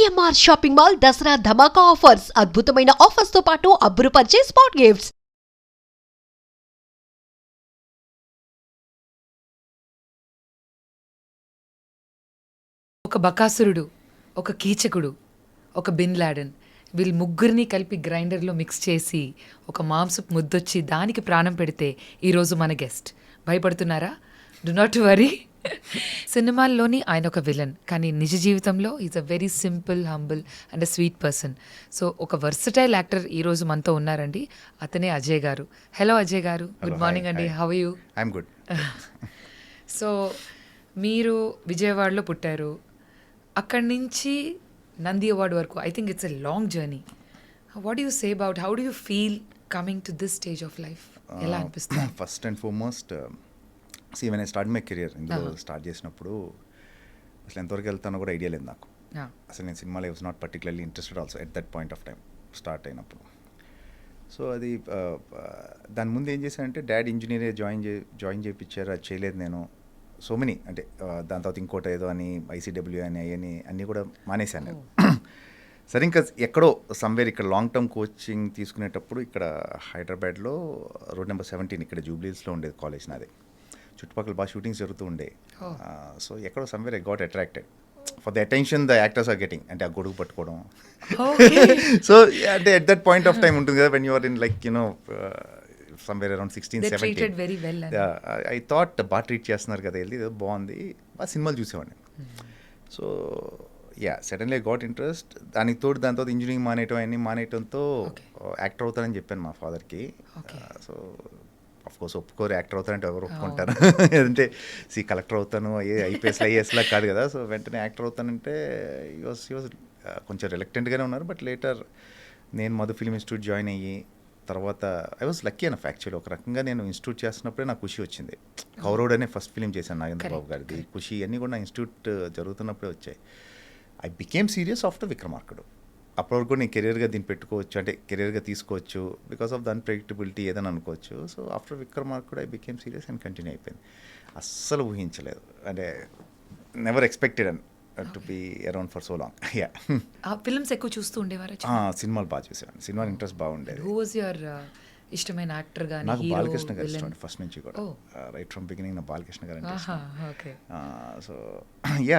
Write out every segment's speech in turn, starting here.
CMR shopping mall Dasara ధమాకా offers అద్భుతమైన offers తో పాటు అబ్బురుపరిచే స్పాట్ గిఫ్ట్స్. ఒక బకాసురుడు, ఒక కీచకుడు, ఒక బిన్ లాడెన్ వీళ్ళు ముగ్గురిని కలిపి గ్రైండర్లో మిక్స్ చేసి ఒక మాంసపు ముద్దొచ్చి దానికి ప్రాణం పెడితే ఈరోజు మన గెస్ట్. భయపడుతున్నారా? Do not worry. సినిమాల్లోని ఆయన ఒక విలన్, కానీ నిజ జీవితంలో is a very simple, humble and a sweet person. So ఒక వర్సటైల్ యాక్టర్ ఈరోజు మనతో ఉన్నారండి. అతనే Ajay garu. Hello Ajay garu, good morning అండి. How are you? I'm good. So మీరు విజయవాడలో పుట్టారు, అక్కడి నుంచి నంది అవార్డు వరకు. I think it's a long journey. What you say about how do you feel coming to this stage of life? ఎలా అనిపిస్తుంది? First and foremost when I start my career ఇందులో start చేసినప్పుడు అసలు ఎంతవరకు వెళ్తానో కూడా ఐడియా లేదు నాకు. అసలు నేను సినిమాలో was not particularly interested also at that point of time start అయినప్పుడు. సో అది దాని ముందు ఏం చేశానంటే డాడీ ఇంజనీరే జాయిన్ చేయించారు, అది చేయలేదు నేను. సో మెనీ అంటే దాని తర్వాత ఇంకోటి ఏదో అని ఐసీడబ్ల్యూ అని అన్నీ కూడా మానేశాను నేను. సరే ఇంకా ఎక్కడో సమ్వేర్ ఇక్కడ లాంగ్ టర్మ్ కోచింగ్ తీసుకునేటప్పుడు ఇక్కడ హైదరాబాద్లో రోడ్ నెంబర్ 17 ఇక్కడ జూబ్లీహిల్స్లో ఉండేది కాలేజ్ నాది. చుట్టుపక్కల బాగా షూటింగ్స్ జరుగుతూ ఉండే. సో ఎక్కడో somewhere I got attracted for the attention the actors are getting. అంటే ఆ గొడుగు పట్టుకోవడం. సో అంటే at that point of time ఉంటుంది కదా when you are in like you know somewhere around 16-17. I thought బాగా ట్రీట్ చేస్తున్నారు కదా, వెళ్ళి బాగుంది, బాగా సినిమాలు చూసేవాడిని. So suddenly got interest. దానికి తోడు దాని తర్వాత ఇంజనీరింగ్ మానేయటంతో యాక్టర్ అవుతానని చెప్పాను మా ఫాదర్కి. సో అఫ్కోర్స్ ఒప్పుకోరు, యాక్టర్ అవుతానంటే ఎవరు ఒప్పుకుంటారు? అంటే కలెక్టర్ అవుతాను, ఐఏఎస్లా కాదు కదా. సో వెంటనే యాక్టర్ అవుతానంటే ఈ వాజ్ కొంచెం రిలక్టెంట్గానే ఉన్నారు. బట్ లేటర్ నేను మధు ఫిల్మ్ ఇన్స్టిట్యూట్ జాయిన్ అయ్యి తర్వాత I was lucky enough actually. ఒక రకంగా నేను ఇన్స్టిట్యూట్ చేస్తున్నప్పుడే నాకు ఖుషి వచ్చింది. కౌరవుడ్ అనే ఫస్ట్ ఫిలిం చేశాను నాగేంద్రబాబు గారిది. ఖుషి అన్నీ కూడా నా ఇన్స్టిట్యూట్ జరుగుతున్నప్పుడే వచ్చాయి. ఐ బికేమ్ సీరియస్ ఆఫ్టర్ విక్రమార్కుడు. అప్పటి వరకు నేను కెరీర్గా దీన్ని పెట్టుకోవచ్చు, అంటే కెరీర్గా తీసుకోవచ్చు బికాస్ ఆఫ్ ద అన్ప్రెడిక్టబిలిటీ ఏదని అనుకోవచ్చు. So after Vikramarkudu I became serious and continue అయిపోయింది. అస్సలు ఊహించలేదు, అంటే never expected and to be around for so long. Films ఎక్కువ చూస్తూ ఉండేవారు? సినిమాలు బాగా చూసేవాడిని, సినిమా ఇంట్రెస్ట్ బాగుండేది. హూ వాజ్ యువర్ ఇష్టమైన యాక్టర్ గాని? నాకు బాలకృష్ణ గారు ఇష్టం ఫస్ట్ నుంచి కూడా. రైట్ ఫ్రమ్ బిగినింగ్ నా బాలకృష్ణ గారు అంటే ఇష్టం. సో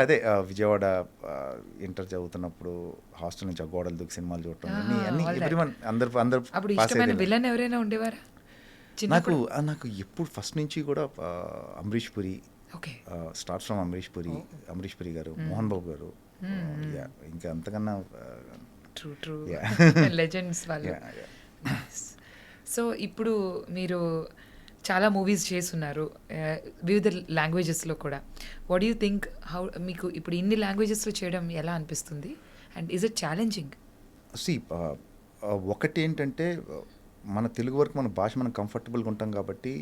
అదే విజయవాడ ఇంటర్ చదువుతున్నప్పుడు హాస్టల్ నుంచి ఆ గోడలు దూకి సినిమాలు చూడటం అన్ని ఎవ్రీవన్ అందరు విలన్ ఎవరైనా ఉండేవారా? నాకు ఎప్పుడు ఫస్ట్ నుంచి కూడా అమరీష్ పురి, స్టార్ట్స్ ఫ్రమ్ అమరీష్ పురి గారు, మోహన్ బాబు గారు. ఇంకా అంతకన్నా లెజెండ్స్ వాళ్ళు. సో ఇప్పుడు మీరు చాలా మూవీస్ చేస్తున్నారు వివిధ లాంగ్వేజెస్లో కూడా. వాట్ యూ థింక్ హౌ మీకు ఇప్పుడు ఇన్ని లాంగ్వేజెస్లో చేయడం ఎలా అనిపిస్తుంది? And is it challenging? ఒకటి ఏంటంటే మన తెలుగు వరకు మన భాష మనం కంఫర్టబుల్గా ఉంటాం కాబట్టి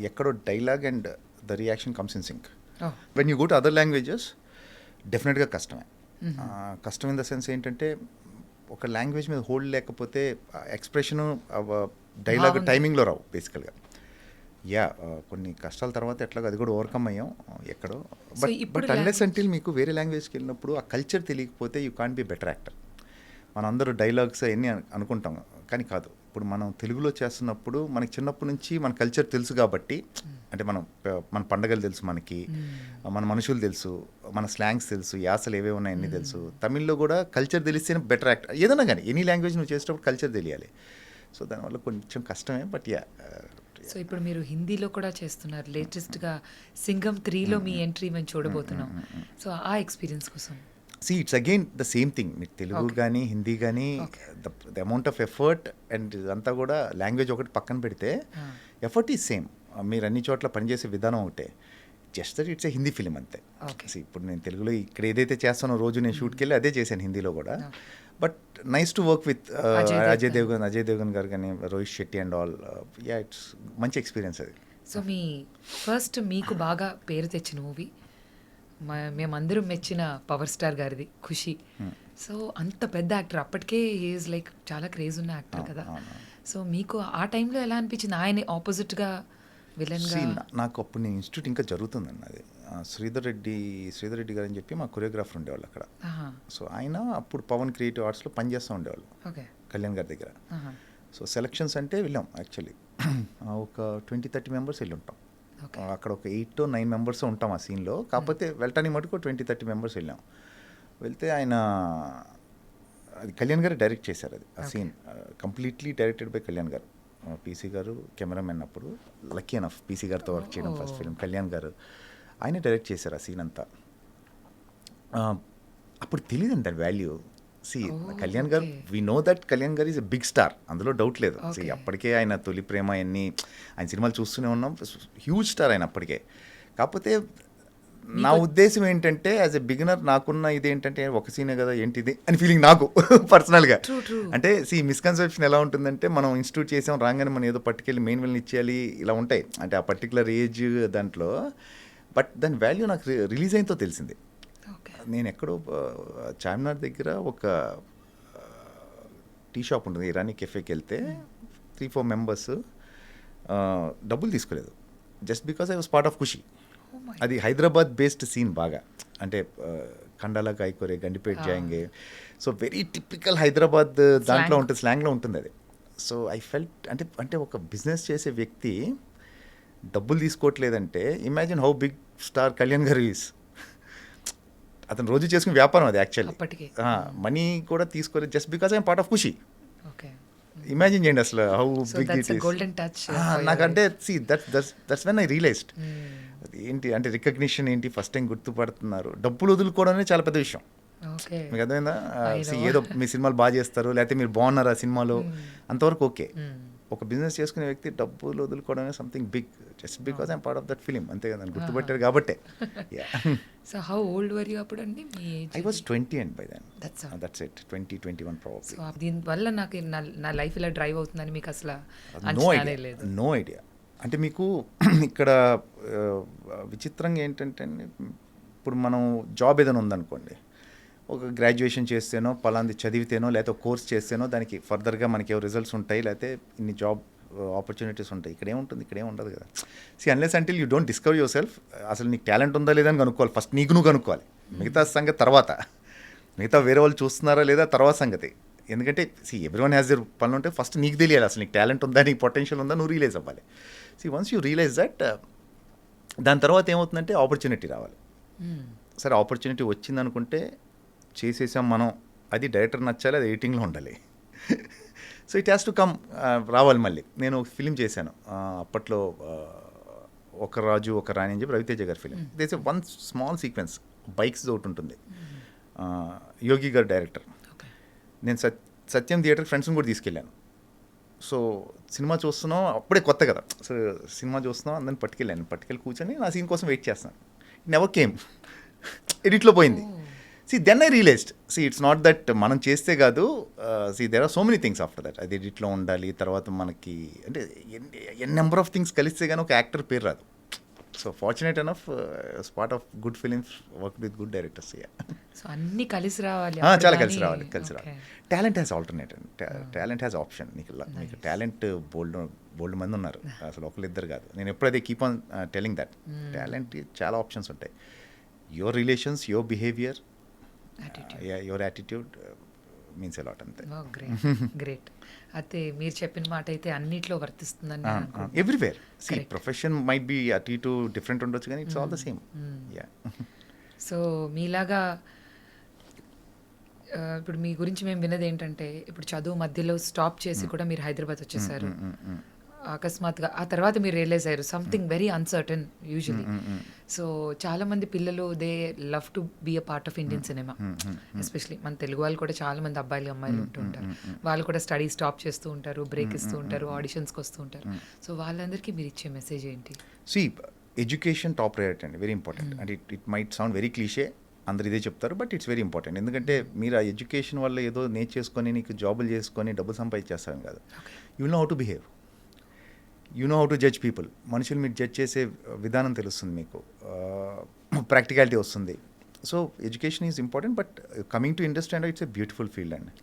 ఎక్కడో dialogue and the reaction comes in sync. When you go to other languages డెఫినెట్గా కష్టమే. కష్టం ఇన్ ద సెన్స్ ఏంటంటే ఒక లాంగ్వేజ్ మీద హోల్డ్ లేకపోతే ఎక్స్ప్రెషను డైలాగ్ టైమింగ్లో రావు బేసికల్గా. కొన్ని కష్టాల తర్వాత ఎట్లాగో అది కూడా ఓవర్కమ్ అయ్యాం ఎక్కడో. బట్ అన్లెస్ అంటిల్ మీకు వేరే లాంగ్వేజ్కి వెళ్ళినప్పుడు ఆ కల్చర్ తెలియకపోతే you can't be better actor. మనం అందరూ డైలాగ్స్ అవన్నీ అనుకుంటాం, కానీ కాదు. ఇప్పుడు మనం తెలుగులో చేస్తున్నప్పుడు మనకి చిన్నప్పటి నుంచి మన కల్చర్ తెలుసు కాబట్టి, అంటే మన పండగలు తెలుసు, మనకి మన మనుషులు తెలుసు, మన స్లాంగ్స్ తెలుసు, యాసలు ఏవే ఉన్నాయి అన్నీ తెలుసు. తమిళ్లో కూడా కల్చర్ తెలిస్తేనే బెటర్ యాక్టర్. ఏదైనా కానీ ఎనీ లాంగ్వేజ్ నువ్వు చేసేటప్పుడు కల్చర్ తెలియాలి. సో దానివల్ల కొంచెం కష్టమే. బట్ సో ఇప్పుడు మీరు హిందీలో కూడా చేస్తున్నారు. లేటెస్ట్గా సింగం 3లో మీ ఎంట్రీ మేము చూడబోతున్నాం. సో ఆ ఎక్స్పీరియన్స్ కోసం it's again the same thing. మీకు తెలుగు కానీ హిందీ కానీ the amount of effort and ఇదంతా కూడా లాంగ్వేజ్ ఒకటి పక్కన పెడితే ఎఫర్ట్ ఈజ్ సేమ్. మీరు అన్ని చోట్ల పనిచేసే విధానం ఒకటే. Just that it's a Hindi film అంతే. ఇప్పుడు నేను తెలుగులో ఇక్కడ ఏదైతే చేస్తానో రోజు నేను షూట్కి వెళ్ళి అదే చేశాను హిందీలో కూడా. But nice to work with Ajay Devgan గారు కానీ Rohit Shetty and all. It's మంచి ఎక్స్పీరియన్స్ అది. సో మీ ఫస్ట్ మీకు బాగా పేరు తెచ్చిన మూవీ మేమందరం మెచ్చిన పవర్ స్టార్ గారిది ఖుషి. సో అంత పెద్ద యాక్టర్, అప్పటికే ఈజ్ లైక్ చాలా క్రేజ్ ఉన్న యాక్టర్ కదా. సో మీకు ఆ టైంలో ఎలా అనిపించింది ఆయన ఆపోజిట్గా విలన్ గా See, నాకు అప్పుడు నేను ఇన్స్టిట్యూట్ ఇంకా జరుగుతుందండి అది శ్రీధర్ రెడ్డి గారు అని చెప్పి మా కొరియోగ్రాఫర్ ఉండేవాళ్ళు అక్కడ. సో ఆయన అప్పుడు పవన్ క్రియేటివ్ ఆర్ట్స్లో పనిచేస్తూ ఉండేవాళ్ళు ఓకే కళ్యాణ్ గారి దగ్గర. సో సెలక్షన్స్ అంటే వెళ్ళాం యాక్చువల్లీ ఒక 20-30 మెంబర్స్ వెళ్ళి ఉంటాం. అక్కడ ఒక 8 to 9 మెంబర్స్ ఉంటాం ఆ సీన్లో. కాకపోతే వెళ్ళటానికి మటుకు 20-30 మెంబర్స్ వెళ్ళాం. వెళ్తే ఆయన అది కళ్యాణ్ గారు డైరెక్ట్ చేశారు అది ఆ scene completely directed by Kalyan గారు. పీసీ గారు కెమెరామెన్ అప్పుడు లక్కీ ఎనఫ్ పీసీ గారితో వర్క్ చేయడం ఫస్ట్ ఫిల్మ్. కళ్యాణ్ గారు ఆయన డైరెక్ట్ చేశారు ఆ సీన్ అంతా. అప్పుడు తెలియదండి దాని వాల్యూ. కళ్యాణ్ గారు వీ నో దట్ కళ్యాణ్ గారు ఈజ్ ఎ బిగ్ స్టార్, అందులో డౌట్ లేదు. అప్పటికే ఆయన తొలి ప్రేమ అన్ని ఆయన సినిమాలు చూస్తూనే ఉన్నాం, హ్యూజ్ స్టార్ ఆయన అప్పటికే. కాకపోతే నా ఉద్దేశం ఏంటంటే యాజ్ ఎ బిగినర్ నాకున్న ఇదేంటంటే ఒక సీనే కదా ఏంటిది అని ఫీలింగ్ నాకు పర్సనల్గా. అంటే మిస్కన్సెప్షన్ ఎలా ఉంటుందంటే మనం ఇన్స్టిట్యూట్ చేసాం రాగానే మనం ఏదో పట్టుకెళ్ళి మెయిన్ విలన్ ఇచ్చేయాలి ఇలా ఉంటాయి అంటే ఆ పర్టికులర్ ఏజ్ దాంట్లో. బట్ దాని వాల్యూ నాకు రిలీజ్ అయినతో తెలిసింది. నేను ఎక్కడో చార్మినార్ దగ్గర ఒక టీ షాప్ ఉంటుంది ఇరానీ కెఫేకి వెళ్తే 3-4 మెంబర్స్ డబ్బులు తీసుకోలేదు just because I was part of Kushi. అది హైదరాబాద్ బేస్డ్ సీన్ బాగా అంటే కండాలా కాయకూరే గండిపేట్ జాయింగే. సో వెరీ టిపికల్ హైదరాబాద్ దాంట్లో ఉంటుంది, స్లాంగ్లో ఉంటుంది అది. సో ఐ ఫెల్ట్ అంటే ఒక బిజినెస్ చేసే వ్యక్తి డబ్బులు తీసుకోవట్లేదంటే imagine how big star Kalyan garu is. అతను రోజు చేసుకునే వ్యాపారం అది యాక్చువల్లీ. మనీ కూడా తీసుకోలేదు just because I'm part of Kushi. Imagine చేయండి అసలు హౌ బిగ్ ఇట్ ఈస్. నాకంటే దట్స్ వెన్ ఐ రియలైజ్డ్ ఏంటి అంటే రికగ్నిషన్ ఏంటి ఫస్ట్ టైం గుర్తుపడుతున్నారు. డబ్బులు వదులుకోవడం అనేది చాలా పెద్ద విషయం. మీకు అర్థమైందా? ఏదో మీ సినిమాలు బాగా చేస్తారు లేకపోతే మీరు బాగున్నారు ఆ సినిమాలో అంతవరకు ఓకే. ఒక బిజినెస్ చేసుకునే వ్యక్తి డబ్బులు వదులుకోవడం అనేది something big just because I'm part of that film. అంతే కదా గుర్తుపెట్టారు కాబట్టే. So how old were you అప్పుడు అండి? I was 20 and by then that's it 20-21 probably. So దీనివల్ల నాకు నా లైఫ్ ఇలా డ్రైవ్ అవుతుందని మీకు అసలు నో ఐడియా. అంటే మీకు ఇక్కడ విచిత్రంగా ఏంటంటే ఇప్పుడు మనం జాబ్ ఏదైనా ఉందనుకోండి, ఒక గ్రాడ్యుయేషన్ చేస్తేనో పలాంది చదివితేనో లేకపోతే ఒక కోర్స్ చేస్తేనో దానికి ఫర్దర్గా మనకి ఏవో రిజల్ట్స్ ఉంటాయి లేకపోతే ఇన్ని జాబ్ ఆపర్చునిటీస్ ఉంటాయి. ఇక్కడ ఏముంటుంది? ఇక్కడ ఏమి ఉండదు కదా. Unless until you don't discover your self. అసలు నీకు టాలెంట్ ఉందా లేదా అని కనుక్కోవాలి ఫస్ట్. నీకు నువ్వు కనుక్కోవాలి. మిగతా సంగతి తర్వాత, మిగతా వేరే వాళ్ళు చూస్తున్నారా లేదా తర్వాత సంగతి. ఎందుకంటే ఎవ్రీవన్ హ్యాస్ దేర్ పనులు ఉంటే ఫస్ట్ నీకు తెలియాలి అసలు నీకు టాలెంట్ ఉందా, నీకు పొటెన్షియల్ ఉందా, నువ్వు రియలైజ్ అవ్వాలి. వన్స్ యూ రియలైజ్ దట్ దాని తర్వాత ఏమవుతుందంటే ఆపర్చునిటీ రావాలి. సరే ఆపర్చునిటీ వచ్చింది అనుకుంటే చేసేసాం మనం, అది డైరెక్టర్ నచ్చాలి, అది ఎడిటింగ్లో ఉండాలి. So it has to come రావాలి. మళ్ళీ నేను ఒక ఫిలిం చేశాను అప్పట్లో, ఒక రాజు ఒక రాణి అని చెప్పి రవితేజ గారి film. This one small sequence bikes ఒకటి ఉంటుంది. యోగి గారు డైరెక్టర్. నేను సత్యం థియేటర్ ఫ్రెండ్స్ని కూడా తీసుకెళ్ళాను. సో సినిమా చూస్తున్నాం అప్పుడే కొత్త కదా. సో సినిమా చూస్తున్నాం అందరిని పట్టుకెళ్ళి కూర్చొని నా సీన్ కోసం వెయిట్ చేస్తాను. నెవర్ కేమ్, ఎడిట్లో పోయింది. Then I realized it's not that మనం చేస్తే కాదు. There are so many things after that. అది ఎడిట్లో ఉండాలి, తర్వాత మనకి అంటే నెంబర్ ఆఫ్ థింగ్స్ కలిస్తే కానీ ఒక యాక్టర్ పేరు రాదు. So fortunate enough part of good films work with good directors. So అన్నీ కలిసి రావాలి, చాలా కలిసి రావాలి. Talent has alternate, talent has option. మీకు టాలెంట్ బోల్డ్ మంది ఉన్నారు, అసలు ఒకళ్ళిద్దరు కాదు. నేను ఎప్పుడైతే keep on telling that talent చాలా ఆప్షన్స్ ఉంటాయి. Your relations, your behaviour, your attitude means a lot. అంతే. గ్రేట్. అయితే మీరు చెప్పిన మాట అయితే అన్నిట్లో వర్తిస్తుందని ఎవ్రీవేర్. ప్రొఫెషన్ మైట్ బి అటు ఇటు డిఫరెంట్ ఉండొచ్చు కానీ it's all the same. So మీలాగా ఇప్పుడు మీ గురించి మేము విన్నది ఏంటంటే ఇప్పుడు చదువు మధ్యలో స్టాప్ చేసి కూడా మీరు హైదరాబాద్ వచ్చేసారు అకస్మాత్తుగా. ఆ తర్వాత మీరు రియలైజ్ అయ్యారు something very uncertain usually. So చాలా మంది పిల్లలు they love to be a part of Indian cinema, especially మన తెలుగు వాళ్ళు కూడా చాలా మంది అబ్బాయిలు అమ్మాయిలు ఉంటూ ఉంటారు. వాళ్ళు కూడా స్టడీ స్టాప్ చేస్తూ ఉంటారు, బ్రేక్ ఇస్తూ ఉంటారు, ఆడిషన్స్కి వస్తూ ఉంటారు. సో వాళ్ళందరికీ మీరు ఇచ్చే మెసేజ్ ఏంటి? ఎడ్యుకేషన్ టాప్ ప్రయారిటీ అండి, వెరీ ఇంపార్టెంట్. అంటే it might sound very cliche, అందరు ఇదే చెప్తారు, బట్ ఇట్స్ వెరీ ఇంపార్టెంట్. ఎందుకంటే మీరు ఆ ఎడ్యుకేషన్ వల్ల ఏదో నేర్చేసుకొని నీకు జాబులు చేసుకొని డబ్బులు సంపాదించేస్తాను కాదు. You will know how to behave, you know how to judge people. మనుషులు మీరు జడ్జ్ చేసే విధానం తెలుస్తుంది, మీకు ప్రాక్టికాలిటీ వస్తుంది. So education is important. But coming to industry and it's a beautiful field అండి.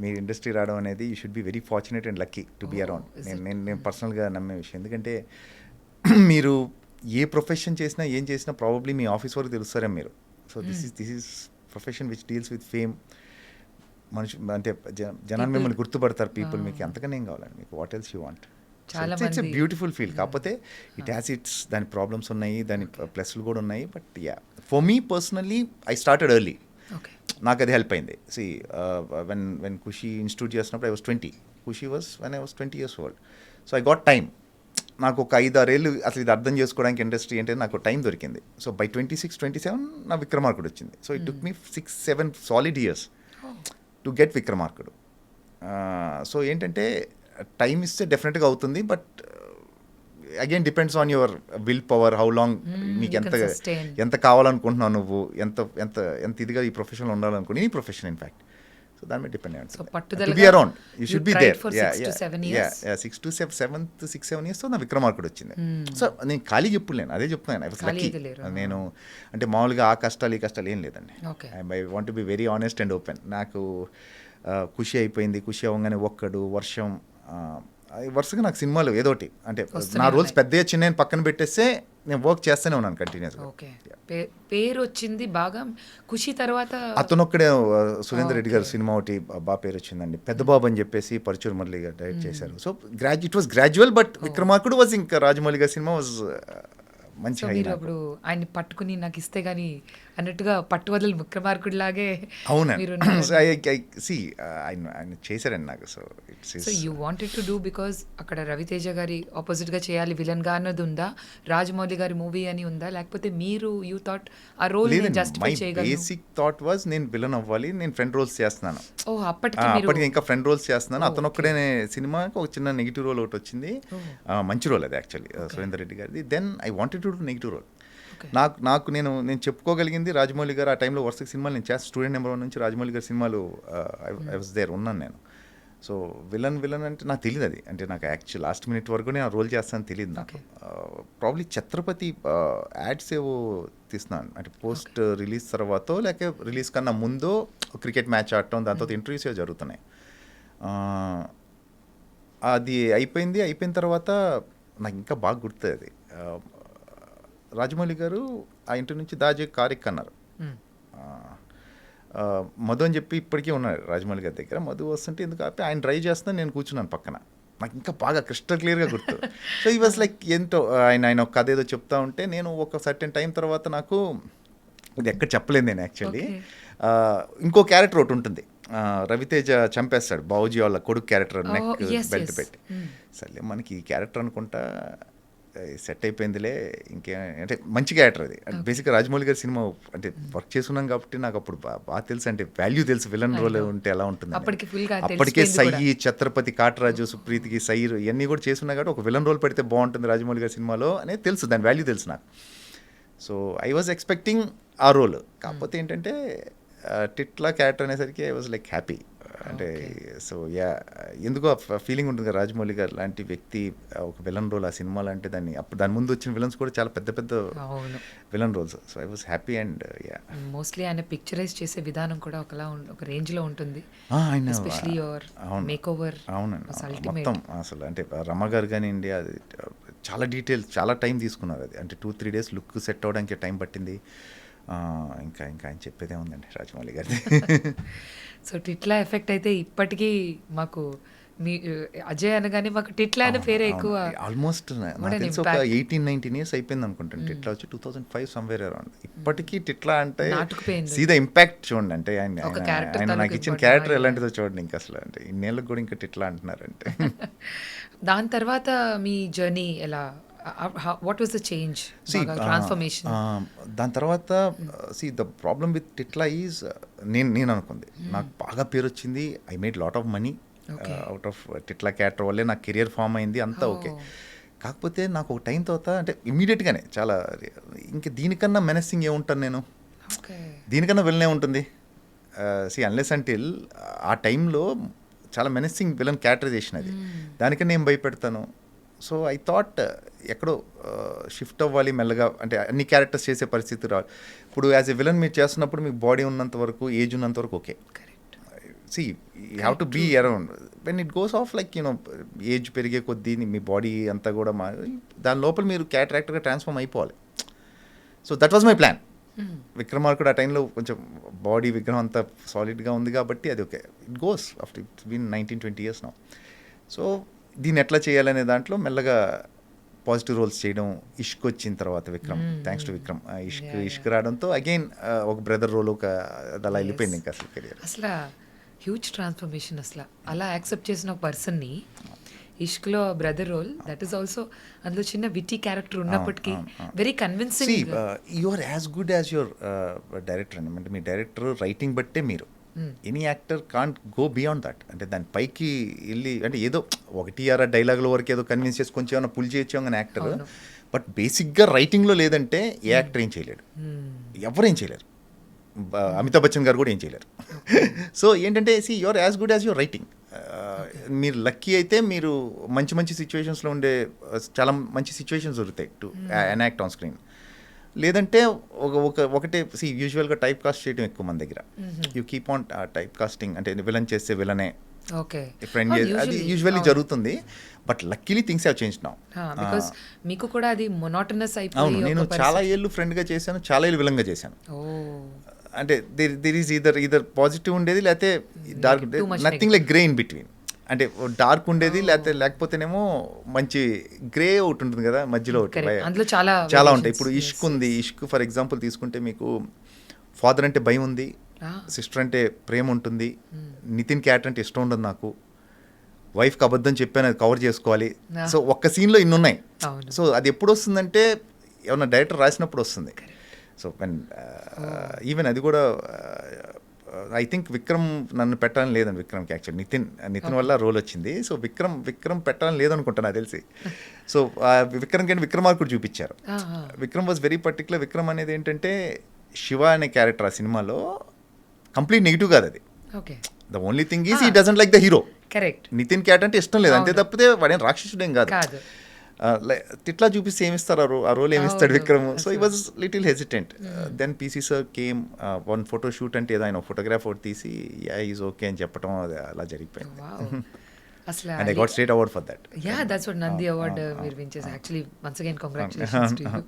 మీరు ఇండస్ట్రీ రావడం అనేది you should be very fortunate and lucky to be around. నేను పర్సనల్గా నమ్మే విషయం. ఎందుకంటే మీరు ఏ ప్రొఫెషన్ చేసినా ఏం చేసినా ప్రాబబ్లీ మీ ఆఫీస్ వరకు తెలుస్తారే మీరు. So this is profession which deals with fame. మనిషి అంటే జనాన్ని మిమ్మల్ని గుర్తుపడతారు పీపుల్. మీకు ఎంతకన్నా ఏం కావాలండి, మీకు what else you want. It's a beautiful feel. కాకపోతే ఇట్ హ్యాస్ ఇట్స్ దాని ప్రాబ్లమ్స్ ఉన్నాయి, దాని ప్లస్లు కూడా ఉన్నాయి. But yeah, for me personally I started early. నాకు అది హెల్ప్ అయింది. సి వెన్ ఖుషి ఇన్స్టిట్యూట్ చేసినప్పుడు I was 20, Kushi was when I was 20 years old. So I got time. నాకు ఒక 5-6 ఏళ్ళు అసలు ఇది అర్థం చేసుకోవడానికి ఇండస్ట్రీ ఏంటంటే నాకు టైం దొరికింది. సో బై 26-27 నా విక్రమార్కుడు వచ్చింది. So it took me 6-7 solid years to get Vikramarkudu. So ఏంటంటే టైం ఇస్తే డెఫినెట్గా అవుతుంది. But again depends on your will power, how long నీకు ఎంత కావాలనుకుంటున్నావు, నువ్వు ఎంత ఎంత ఎంత ఇదిగా ఈ ప్రొఫెషన్లో ఉండాలనుకుని, ఈ ప్రొఫెషన్ ఇన్ఫ్యాక్ట్. సో దాని మీద డిపెండ్ అయ్యి be around, you should be there. 6 to 7 years నా విక్రమార్కుడు వచ్చింది. సో నేను ఖాళీగా ఎప్పుడు లేను, అదే చెప్తున్నాను. I was lucky. నేను అంటే మామూలుగా ఆ కష్టాలు ఈ కష్టాలు ఏం లేదండి. I want to be very honest and open. నాకు ఖుషి అయిపోయింది. ఖుషి అవ్వగానే ఒక్కడు వర్షం వరుసగా నాకు సినిమాలు ఏదోటి అంటే నా రోల్స్ పెద్దగా చిన్న పక్కన పెట్టేస్తే నేను వర్క్ చేస్తూనే ఉన్నాను కంటిన్యూస్గా. పేరు వచ్చింది బాగా ఖుషి తర్వాత. అతనొక్కడే సురేందర్ రెడ్డి గారు సినిమా ఒకటి బాగా పేరు వచ్చిందండి, పెద్ద బాబు అని చెప్పేసి పరచూరు మురళి గారు డైరెక్ట్ చేశారు. So it was gradual. But Vikramarkudu was ఇంకా రాజమౌళి గారి సినిమా వాజ్ మంచి. మీరు అప్పుడు ఆయన్ని పట్టుకుని నాకు ఇస్తే గానీ అన్నట్టుగా పట్టువదలు విక్రమార్కుడు లాగే. అవునండి. ఆయన చేశారండి నాకు. So you wanted to do because అక్కడ రవితేజ గారి ఆపోజిట్ గా చేయాలి విలన్ గా అన్నది ఉందా, రాజమౌళి గారి మూవీ అని ఉందా, లేకపోతే మీరు యూ థాట్ ఆ రోల్ జస్టిఫై చేయగలరు? బేసిక్ థాట్ వాజ్ నేను విలన్ అవ్వాలి, నేను ఫ్రెండ్ రోల్స్ చేస్తున్నాను. అప్పటికి ఇంకా ఫ్రెండ్ రోల్స్ చేస్తున్నాను. అతను ఒక్కడే సినిమాకి ఒక చిన్న నెగిటివ్ రోల్ ఒకటి వచ్చింది, మంచి రోల్ అది యాక్చువల్లీ సురేందర్ రెడ్డి గారిది. Then I wanted to do negative role. నాకు నేను చెప్పుకోగలిగింది రాజమౌళి గారు ఆ టైంలో వరుస సినిమాలు నేను చేస్తాను. స్టూడెంట్ నెంబర్ 1 నుంచి రాజమౌళి గారి సినిమాలు ఐ వాజ్ దేర్, ఉన్నాను నేను. సో విలన్ అంటే నాకు తెలియదు అది. అంటే నాకు యాక్చువల్ లాస్ట్ మినిట్ వరకు నేను ఆ రోల్ చేస్తానని తెలియదు నాకు. ప్రాబ్లీ ఛత్రపతి యాడ్స్ ఏవో తీస్తున్నాను, అంటే పోస్ట్ రిలీజ్ తర్వాత లేక రిలీజ్ కన్నా ముందో క్రికెట్ మ్యాచ్ ఆడటం, దాని తర్వాత ఇంటర్వ్యూస్ జరుగుతున్నాయి. అది అయిపోయిన తర్వాత నాకు ఇంకా బాగా గుర్తుంది అది. రాజమౌళి గారు ఆ ఇంటి నుంచి దాజే కారెక్ అన్నారు. మధు అని చెప్పి ఇప్పటికీ ఉన్నారు రాజమౌళి గారి దగ్గర. మధు వస్తుంటే ఎందుకు ఆపి ఆయన డ్రైవ్ చేస్తున్నా, నేను కూర్చున్నాను పక్కన. నాకు ఇంకా బాగా క్రిస్టల్ క్లియర్గా గుర్తు. సో ఈ వాజ్ లైక్ ఏంటో ఆయన ఒక కథ ఏదో చెప్తా ఉంటే నేను ఒక సర్టెన్ టైం తర్వాత నాకు ఇది ఎక్కడ చెప్పలేదు నేను యాక్చువల్లీ. ఇంకో క్యారెక్టర్ ఒకటి ఉంటుంది, రవితేజ చంపేస్తాడు బావుజీ వాళ్ళ కొడుకు క్యారెక్టర్, నెక్ బెల్ట్ పెట్టి. సరే మనకి ఈ క్యారెక్టర్ అనుకుంటా సెట్ అయిపోయిందిలే, ఇంకే అంటే మంచి క్యారెక్టర్ అది. బేసిక్గా రాజమౌళి గారి సినిమా అంటే వర్క్ చేస్తున్నాం కాబట్టి నాకు అప్పుడు బాగా తెలుసు, అంటే వాల్యూ తెలుసు విలన్ రోల్ ఉంటే ఎలా ఉంటుంది. అప్పటికే సయ్యి, ఛత్రపతి, కాటరాజు, సుప్రీతికి సైర్ ఇవన్నీ కూడా చేస్తున్నా కాబట్టి ఒక విలన్ రోల్ పెడితే బాగుంటుంది రాజమౌళి గారి సినిమాలో అనేది తెలుసు, దాని వాల్యూ తెలుసు నాకు. సో ఐ వాజ్ ఎక్స్పెక్టింగ్ ఆ రోల్. కాకపోతే ఏంటంటే టిట్లా క్యారెక్టర్ అనేసరికి ఐ వాజ్ లైక్ హ్యాపీ. అంటే సో యా, ఎందుకో ఫీలింగ్ ఉంటుంది కదా రాజమౌళి గారు లాంటి వ్యక్తి ఒక విలన్ రోల్ ఆ సినిమాలో అంటే దాని ముందు వచ్చిన విలన్స్ కూడా చాలా పెద్ద పెద్ద villain roles. So I was happy. And yeah, mostly ఆయన పిక్చరైజ్ చేసే విధానం కూడా ఒక రేంజ్ లో ఉంటుంది. Especially your makeover. అవునండి, మొత్తం అసలు అంటే రమ గారు కానివ్వండి, అది చాలా డీటెయిల్స్, చాలా టైం తీసుకున్నారు అది. అంటే 2-3 days లుక్ సెట్ అవ్వడానికి టైం పట్టింది. ఇంకా ఆయన చెప్పేదే ఉందండి రాజమౌళి గారి. సో టిట్లా ఎఫెక్ట్ అయితే ఇప్పటికీ మాకు మీ అజయ్ అనగానే మాకు టిట్లా అనే పేరే ఎక్కువ. ఆల్మోస్ట్ ఒక 18-19 years అయిపోయింది అనుకుంటాను టిట్లా వచ్చి, 2005 సమ్వేర్ అరౌండ్. ఇప్పటికీ టిట్లా అంటే సీదా ఇంపాక్ట్ చూడండి. అంటే ఆయన నాకు ఇచ్చిన క్యారెక్టర్ ఎలాంటిదో చూడండి. ఇంకా అసలు అంటే ఇన్నేళ్ళకి కూడా ఇంకా టిట్లా అంటున్నారంటే. దాని తర్వాత మీ జర్నీ ఎలా, what was the change, transformation? దాని తర్వాత the problem with Titla is నేను అనుకుంది నాకు బాగా పేరు వచ్చింది, I made lot of money out of Titla character వల్లే నాకు కెరియర్ ఫామ్ అయింది, అంతా ఓకే. కాకపోతే నాకు ఒక టైం తర్వాత అంటే ఇమీడియట్గానే చాలా ఇంకా దీనికన్నా మెనసింగ్ ఏముంటాను నేను, దీనికన్నా విలనే ఉంటుంది. అన్లెస్ అంటిల్ ఆ టైంలో చాలా మెనసింగ్ విలన్ క్యారెక్టరైజేషన్ అది, దానికన్నా నేను భయపెడతాను. సో ఐ థాట్ ఎక్కడో షిఫ్ట్ అవ్వాలి మెల్లగా, అంటే అన్ని క్యారెక్టర్స్ చేసే పరిస్థితి రావాలి. ఇప్పుడు యాజ్ ఎ విలన్ మీరు చేస్తున్నప్పుడు మీకు బాడీ ఉన్నంత వరకు, ఏజ్ ఉన్నంత వరకు okay. See you have to be around when it goes off like you know age పెరిగే కొద్దీ మీ బాడీ అంతా కూడా దాని లోపల మీరు క్యాటరాక్టర్గా ట్రాన్స్ఫార్మ్ అయిపోవాలి. So that was my plan. Vikramarkudu ఆ టైంలో కొంచెం బాడీ విగ్రహం అంతా సాలిడ్గా ఉంది కాబట్టి అది okay, it goes after it's been 19-20 years now. So దీన్ని ఎట్లా చేయాలనే దాంట్లో మెల్లగా పాజిటివ్ రోల్స్ చేయడం, ఇష్క్ వచ్చిన తర్వాత విక్రమ్, థ్యాంక్స్ టు విక్రమ్, ఇష్క్ రావడంతో అగైన్ ఒక బ్రదర్ రోల్ ఒక అలా వెళ్ళిపోయింది ఇంకా అసలు కెరియర్. అసలు హ్యూజ్ ట్రాన్స్ఫర్మేషన్. అసలు అలా యాక్సెప్ట్ చేసిన ఒక పర్సన్ని ఇష్క్లో brother role, that is also అందులో చిన్న విటీ క్యారెక్టర్ ఉన్నప్పటికీ very convincing. You are as good as your director అంటే మీ డైరెక్టర్ రైటింగ్ బట్టే మీరు any actor can't go beyond that. అంటే దాని పైకి వెళ్ళి అంటే ఏదో ఒకటి ఆరా డైలాగుల వరకు ఏదో కన్విన్స్ చేసి కొంచెం ఏమైనా పుల్ చేయొచ్చు అని యాక్టర్, బట్ బేసిక్గా రైటింగ్లో లేదంటే ఏ యాక్టర్ ఏం చేయలేడు, ఎవరు ఏం చేయలేరు, అమితాబ్ బచ్చన్ గారు కూడా ఏం చేయలేరు. సో ఏంటంటే see you're as good as your writing. మీరు లక్కీ అయితే మీరు మంచి మంచి సిచ్యువేషన్స్లో ఉండే చాలా మంచి సిచ్యువేషన్స్ దొరుకుతాయి టు ఎనాక్ట్ ఆన్ స్క్రీన్. లేదంటే ఒకటే సి యూజువల్గా టైప్ కాస్ట్ చేయడం ఎక్కువ మన దగ్గర. You keep on type casting, అంటే విలన్ చేస్తే విలనే ఫ్రెండ్, అది యూజువల్లీ జరుగుతుంది. But luckily things have change now. Because మీకు కూడా అది మొనోటనస్ అయిపోయి. అవును, నేను చాలా ఏళ్ళు ఫ్రెండ్గా చేశాను, చాలా ఏళ్ళు విలన్గా చేశాను. అంటే దేర్ ఈజ్ ఈదర్ పాజిటివ్ ఉండేది, లేకపోతే dark, nothing like grey in between. అంటే డార్క్ ఉండేది, లేకపోతేనేమో మంచి గ్రే ఒకటి ఉంటుంది కదా మధ్యలో ఒకటి, చాలా ఉంటాయి. ఇప్పుడు ఇష్క్ ఉంది, ఇష్క్ ఫర్ ఎగ్జాంపుల్ తీసుకుంటే మీకు ఫాదర్ అంటే భయం ఉంది, సిస్టర్ అంటే ప్రేమ ఉంటుంది, నితిన్ క్యారెక్టర్ అంటే ఇష్టం ఉండదు నాకు, వైఫ్కి అబద్ధం చెప్పాను అది కవర్ చేసుకోవాలి. సో ఒక్క సీన్లో ఇన్ని ఉన్నాయి. సో అది ఎప్పుడు వస్తుందంటే ఏమన్నా డైరెక్టర్ రాసినప్పుడు వస్తుంది. సో వెన్ ఈవెన్ అది కూడా ఐ థింక్ విక్రమ్ నన్ను పెట్టాలని లేదని విక్రమ్కి యాక్చువల్ నితిన్ వల్ల రోల్ వచ్చింది. సో విక్రమ్ పెట్టాలని లేదనుకుంటా నాకు తెలిసి. సో విక్రమ్కి అంటే విక్రమార్కుడు చూపించారు. Vikram was very particular. Vikram అనేది ఏంటంటే శివ అనే క్యారెక్టర్ ఆ సినిమాలో కంప్లీట్ నెగిటివ్ కాదు అది. The only thing is he doesn't like the hero. Correct. Nithin character అంటే ఇష్టం లేదు అంతే తప్పితే వాడేం రాక్షసుడేం కాదు. తిట్లా చూపిస్తే ఏమిస్తారు ఆ రోల్ ఏమిస్తాడు Vikram. So he was little hesitant. Then PC sir came, one photo shoot అంటే ఏదో ఆయన ఫోటోగ్రాఫ్ ఒకటి తీసి ఈజ్ ఓకే అని చెప్పడం, అది అలా జరిగిపోయింది. And I got state award for that. Yeah, that's what Nandi Award we're winning. Actually, once again, congratulations to you.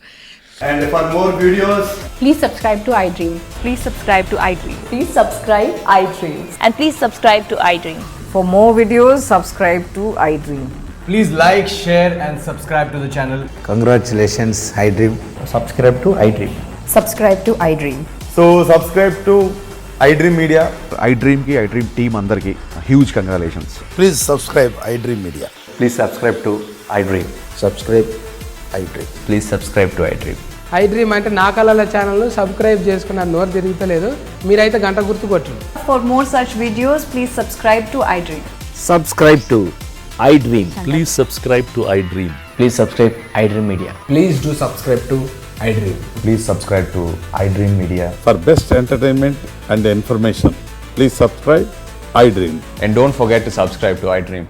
And for more videos, please subscribe to iDream. Please subscribe to iDream. Please subscribe iDream. And please subscribe to iDream. For more videos, subscribe to iDream. please like, share and subscribe to the channel. Congratulations, iDream. Subscribe to iDream. Subscribe to iDream. So subscribe to iDream Media. iDream team andarki huge congratulations. Please subscribe iDream Media. Please subscribe to iDream. Subscribe iDream. Please subscribe to iDream. iDream అంటే నా కళల ఛానల్ను subscribe చేసుకున్న నోరు తిరుగుతలేదు, మీరైతే గంట గుర్తు కొట్టండి. For more such videos, please subscribe to iDream. Subscribe to iDream. Please subscribe to iDream. Please subscribe iDream Media. Please do subscribe to iDream. Please subscribe to iDream Media. For best entertainment and information, please subscribe iDream. And don't forget to subscribe to iDream.